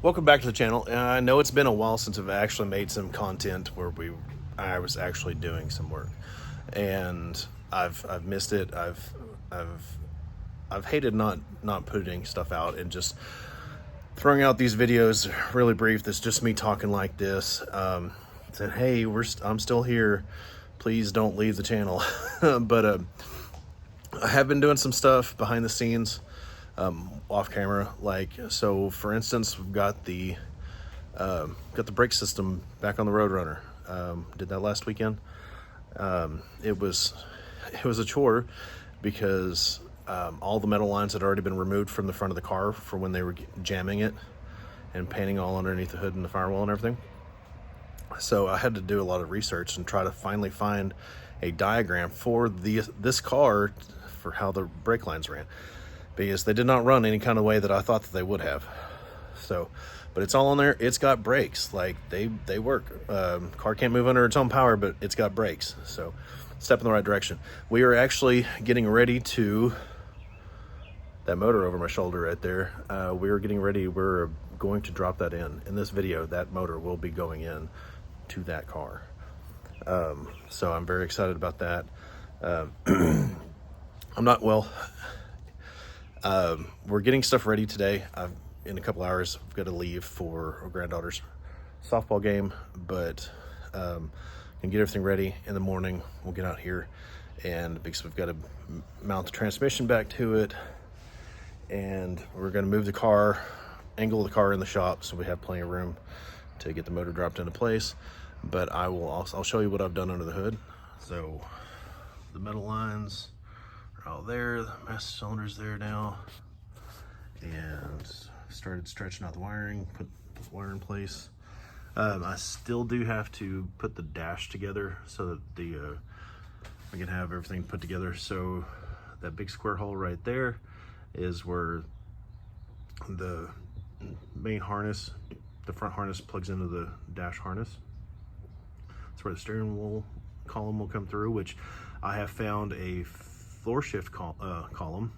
Welcome back to the channel. I know it's been a while since I've actually made some content where I was actually doing some work, and I've missed it. I've hated not putting stuff out and just throwing out these videos really brief. That's just me talking like this. Said, hey, I'm still here. Please don't leave the channel. But I have been doing some stuff behind the scenes. Off camera, so for instance, we've got the brake system back on the Roadrunner. Did that last weekend. It was a chore because all the metal lines had already been removed from the front of the car for when they were jamming it and painting all underneath the hood and the firewall and everything. So I had to do a lot of research and try to finally find a diagram for this car for how the brake lines ran, because they did not run any kind of way that I thought that they would have. So, but it's all on there. It's got brakes, like they work. Car can't move under its own power, but it's got brakes. So, step in the right direction. We are actually getting ready to, that motor over my shoulder right there, we're going to drop that in this video. That motor will be going in to that car. So I'm very excited about that. We're getting stuff ready today. In a couple hours, I've got to leave for our granddaughter's softball game, but can get everything ready in the morning. We'll get out here, and because we've got to mount the transmission back to it, and we're going to move the car, angle the car in the shop so we have plenty of room to get the motor dropped into place. But I'll show you what I've done under the hood. So the metal lines are all there, the master cylinder's there now, and started stretching out the wiring, put the wire in place. I still do have to put the dash together so that I can have everything put together. So that big square hole right there is where the main harness, the front harness, plugs into the dash harness. That's where the steering wheel column will come through, which I have found a floor shift column.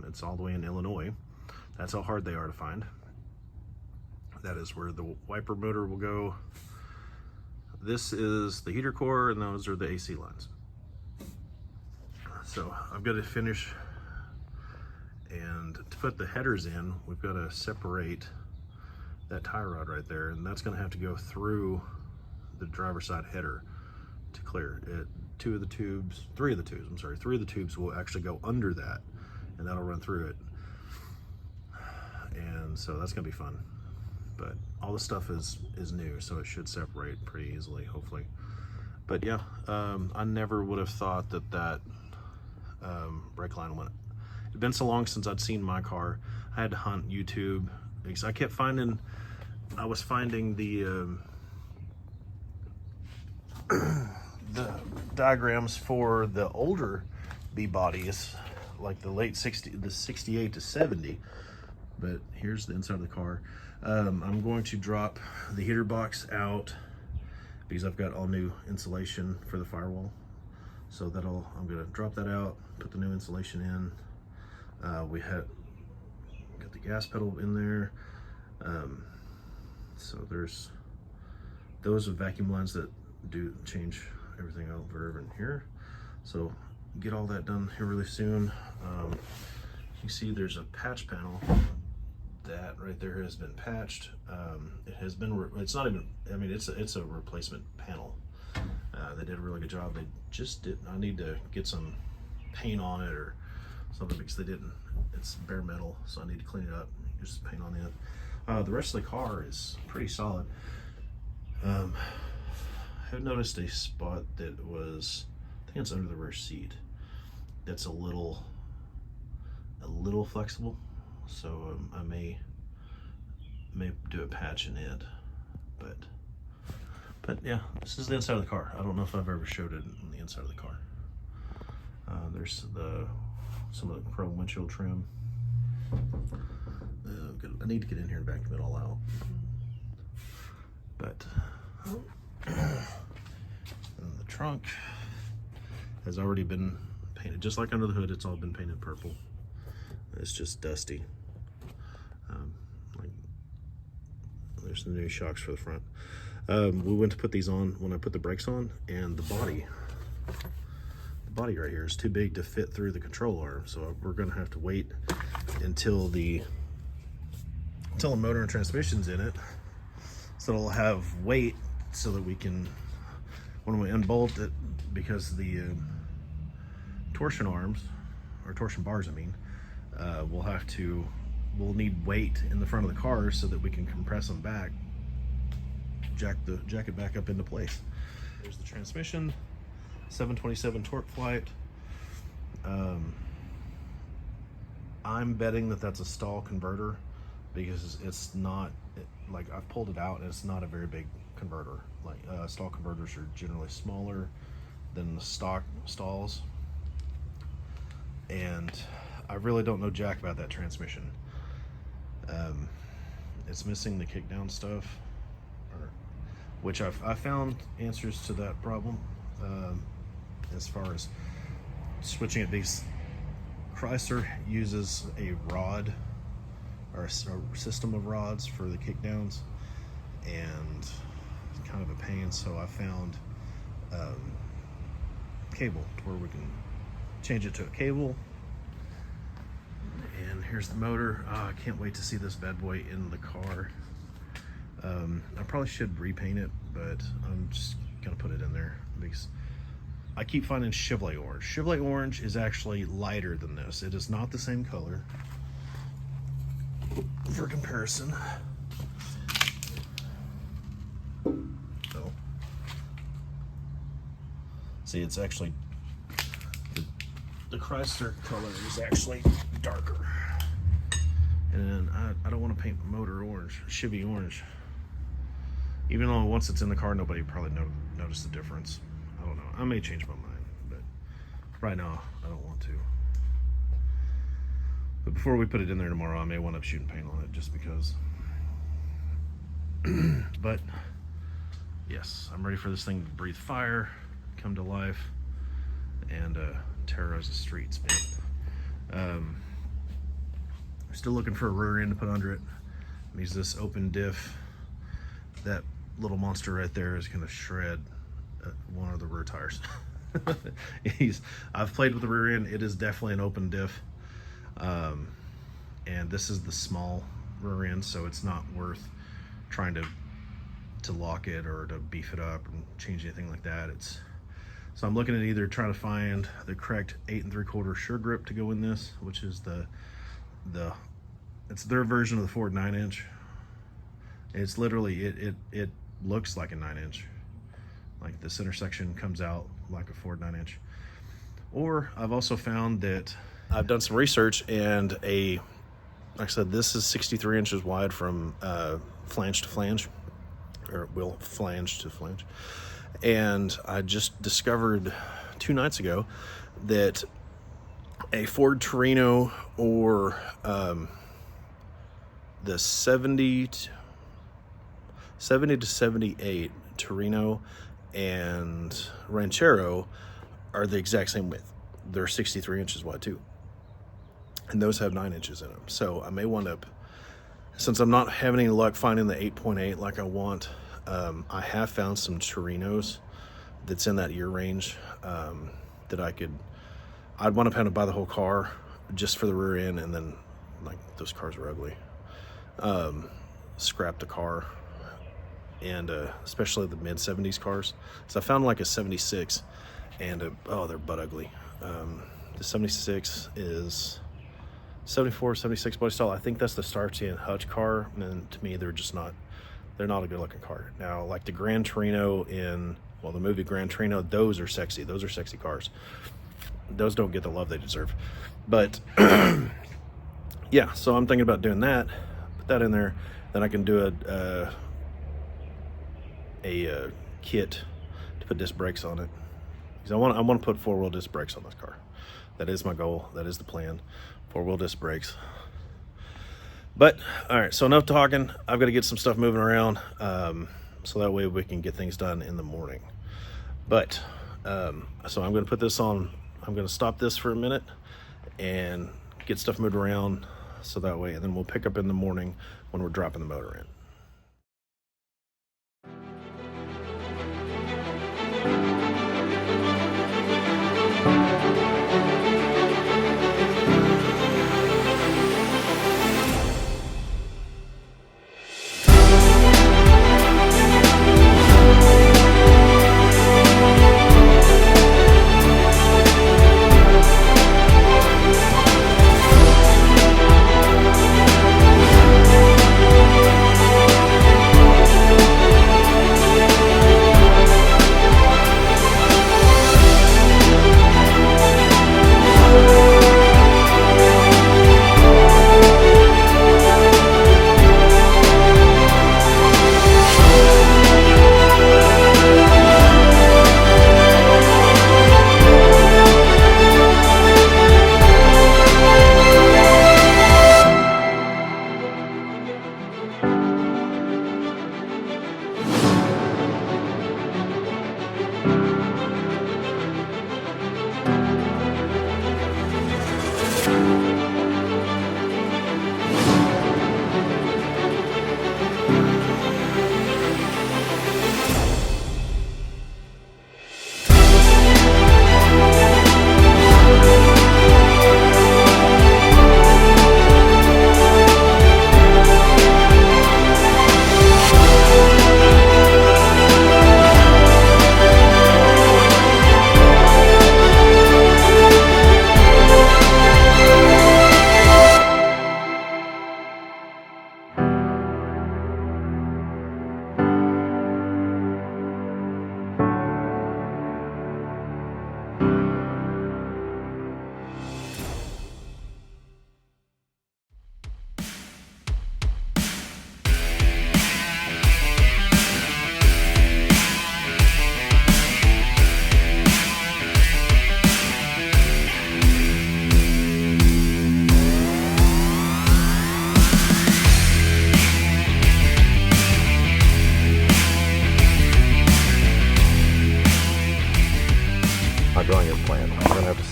It's all the way in Illinois. That's how hard they are to find. That is where the wiper motor will go. This is the heater core, and those are the AC lines. So I've got to finish, and to put the headers in, we've got to separate that tie rod right there, and that's going to have to go through the driver's side header to clear it. Three of the tubes will actually go under that, and that'll run through it. And so that's gonna be fun. But all the stuff is new, so it should separate pretty easily, hopefully. But yeah, I never would have thought that brake line went. It'd been so long since I'd seen my car. I had to hunt YouTube because I was finding the diagrams for the older B bodies, like the 68 to 70. But here's the inside of the car. I'm going to drop the heater box out because I've got all new insulation for the firewall. So I'm gonna drop that out, put the new insulation in. We got the gas pedal in there. So those are vacuum lines that do change everything over in here. So get all that done here really soon. You see there's a patch panel. That right there has been patched. It has been, it's not even, I mean, it's a replacement panel. They did a really good job. They just didn't, I need to get some paint on it or something because they didn't. It's bare metal, so I need to clean it up, just paint on it. The rest of the car is pretty solid. I have noticed a spot that was, I think it's under the rear seat, that's a little flexible. So I may do a patch in it, but yeah, this is the inside of the car. I don't know if I've ever showed it on the inside of the car. There's some of the chrome windshield trim. I need to get in here and vacuum it all out. But the trunk has already been painted, just like under the hood. It's all been painted purple. It's just dusty. Like There's the new shocks for the front. We went to put these on when I put the brakes on, and the body right here is too big to fit through the control arm, so we're gonna have to wait until the motor and transmission's in it, so it'll have weight so that we can, when we unbolt it, because the torsion arms, or torsion bars I mean, we'll need weight in the front of the car so that we can compress them back, jack it back up into place. There's the transmission, 727 torque flight. I'm betting that that's a stall converter, because it's not, like, I've pulled it out and it's not a very big converter. Like stall converters are generally smaller than the stock stalls, and I really don't know jack about that transmission. It's missing the kickdown stuff, which I found answers to that problem. As far as switching it, because Chrysler uses a rod, or a system of rods for the kickdowns, and it's kind of a pain. So I found cable to where we can change it to a cable. And here's the motor. I can't wait to see this bad boy in the car. I probably should repaint it, but I'm just gonna put it in there because I keep finding Chevrolet orange. Chevrolet orange is actually lighter than this. It is not the same color. For comparison, so see, it's actually the Chrysler color is actually darker, and I don't want to paint the motor orange, Chevy orange. Even though once it's in the car, nobody probably notice the difference. I don't know. I may change my mind, but right now I don't want to. But before we put it in there tomorrow, I may wind up shooting paint on it just because. But yes, I'm ready for this thing to breathe fire, come to life, and terrorize the streets, man. Still looking for a rear end to put under it. It needs this open diff. That little monster right there is gonna shred one of the rear tires. I've played with the rear end. It is definitely an open diff. And this is the small rear end, so it's not worth trying to lock it or to beef it up and change anything like that. So I'm looking at either trying to find the correct 8 3/4 sure grip to go in this, which is it's their version of the Ford 9-inch. It's literally, it looks like a 9-inch. Like the center section comes out like a Ford 9-inch. Or I've also found that I've done some research, and like I said, this is 63 inches wide from flange to flange, or wheel flange to flange. And I just discovered 2 nights ago that a Ford Torino, or the 70 to 78 Torino and Ranchero are the exact same width. They're 63 inches wide too, and those have 9 inches in them. So I may wind up, since I'm not having any luck finding the 8.8 like I want, I have found some Torinos that's in that ear range, that I'd want to kind of buy the whole car just for the rear end, and then, like, those cars are ugly, scrap the car, and especially the mid 70s cars. So I found like a 76, and oh, they're butt ugly. The 76 is 74, 76 body style. I think that's the Starsky and Hutch car, and to me, they're not a good looking car. Now, like the Gran Torino in, well, the movie Gran Torino, those are sexy. Those are sexy cars. Those don't get the love they deserve. But yeah, so I'm thinking about doing that. Put that in there. Then I can do a kit to put disc brakes on it, because I want to put 4-wheel disc brakes on this car. That is my goal. That is the plan. 4-wheel disc brakes. But all right, so enough talking. I've got to get some stuff moving around, so that way we can get things done in the morning. But so I'm going to put this on. I'm going to stop this for a minute and get stuff moved around, so that way, and then we'll pick up in the morning when we're dropping the motor in.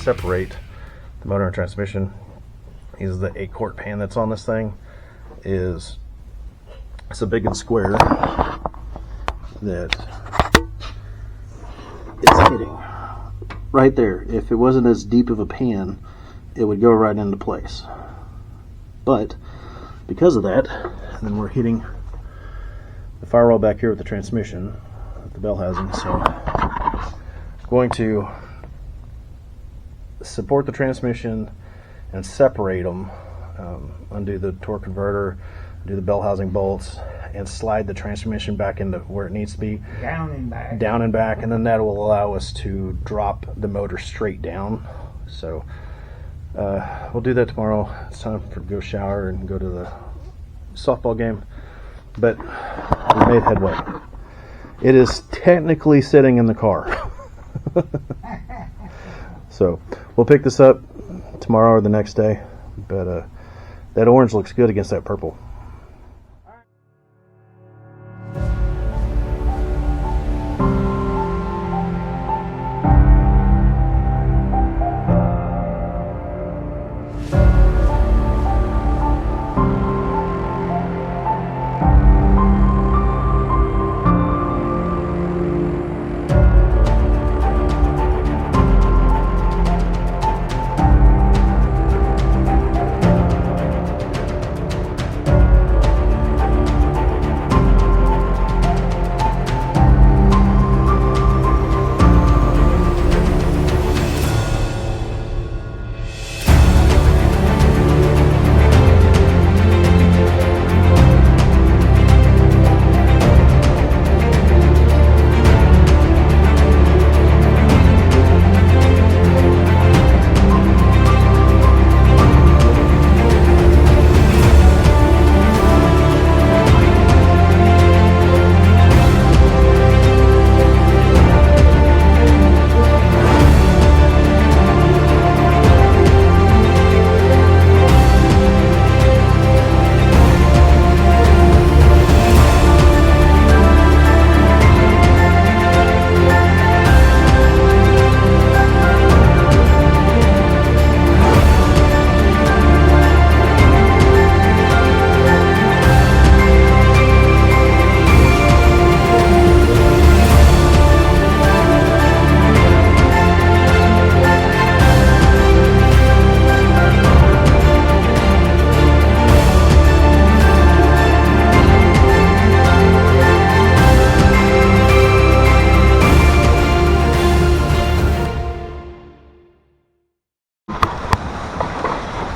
separate the motor and transmission is the 8-quart pan that's on this thing. It's a big and square that it's hitting right there. If it wasn't as deep of a pan, it would go right into place. But because of that, and then we're hitting the firewall back here with the transmission, with the bell housing. So I'm going to support the transmission and separate them, undo the torque converter, do the bell housing bolts, and slide the transmission back into where it needs to be, down and back, and then that will allow us to drop the motor straight down. So we'll do that tomorrow. It's time to go shower and go to the softball game, but we made headway. It is technically sitting in the car. So we'll pick this up tomorrow or the next day, but that orange looks good against that purple.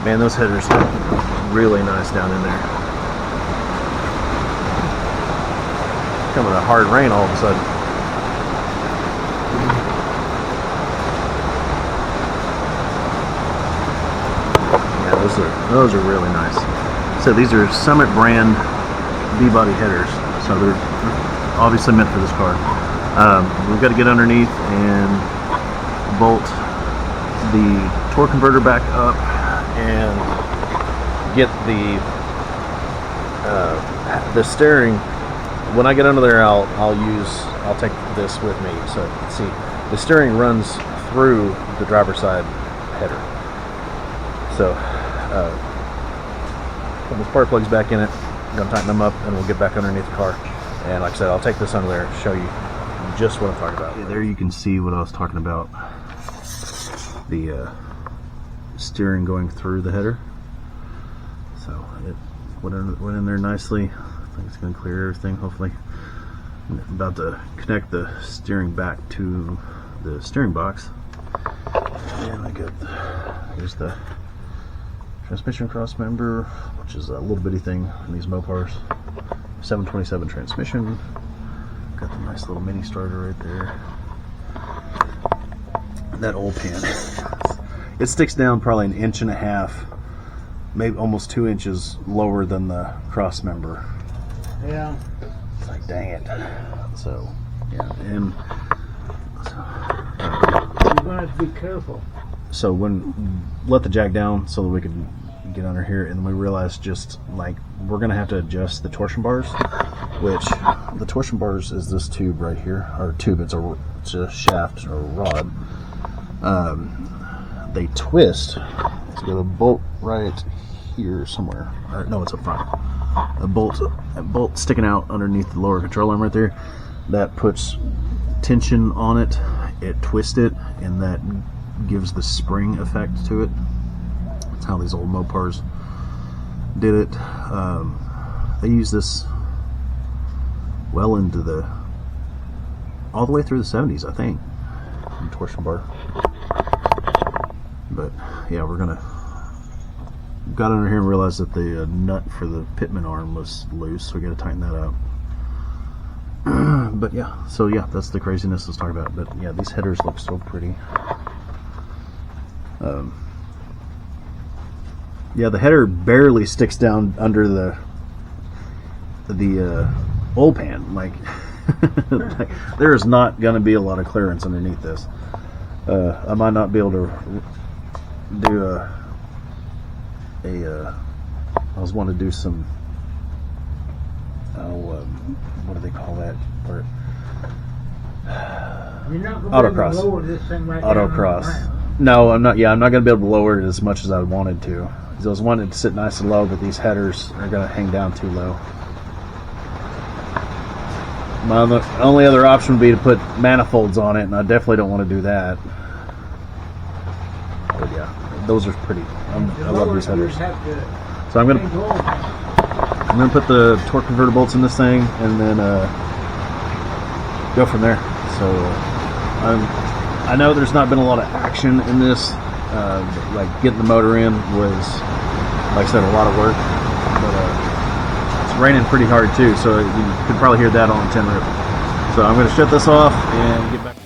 Man, those headers look really nice down in there. Coming a hard rain all of a sudden. Yeah, those are really nice. So these are Summit brand B-body headers. So they're obviously meant for this car. We've got to get underneath and bolt the torque converter back up and get the steering. When I get under there, I'll take this with me. So see, the steering runs through the driver's side header. So put the spark plugs back in it. I'm gonna tighten them up, and we'll get back underneath the car. And like I said, I'll take this under there and show you just what I'm talking about. Okay, there you can see what I was talking about. The steering going through the header. So it went in there nicely. I think it's going to clear everything, hopefully. I'm about to connect the steering back to the steering box. And here's the transmission cross member, which is a little bitty thing in these Mopars. 727 transmission. Got the nice little mini starter right there. That old pan. It sticks down probably 1.5 inches, maybe almost 2 inches lower than the cross member. Yeah. It's like, dang it. So, yeah, and You're going to have to be careful. so let the jack down so that we can get under here, and we realized just like we're going to have to adjust the torsion bars, which the torsion bars is this tube right here, or tube, it's a shaft or a rod. they twist. It's got a bolt right here somewhere. Or, no, it's up front. A bolt sticking out underneath the lower control arm right there. That puts tension on it. It twists it, and that gives the spring effect to it. That's how these old Mopars did it. They use this well into all the way through the 70s, I think. Torsion bar. But yeah, got under here and realized that the nut for the pitman arm was loose, so we got to tighten that up. But yeah, so yeah, that's the craziness let's talk about. But yeah, these headers look so pretty. Yeah, the header barely sticks down under the oil pan. Like, like there is not going to be a lot of clearance underneath this. I might not be able to do I was wanting to do some what do they call that part? You're not going to be able Autocross. to lower this thing right down on the Autocross. ground. No, I'm not. Yeah, I'm not going to be able to lower it as much as I wanted to. I was wanting it to sit nice and low, but these headers are going to hang down too low. My only other option would be to put manifolds on it, and I definitely don't want to do that. But yeah, those are pretty. I love these headers. So I'm gonna put the torque converter bolts in this thing, and then go from there. So I know there's not been a lot of action in this. Like getting the motor in was, like I said, a lot of work. But it's raining pretty hard too, so you could probably hear that on 10 rip. So I'm going to shut this off and get back.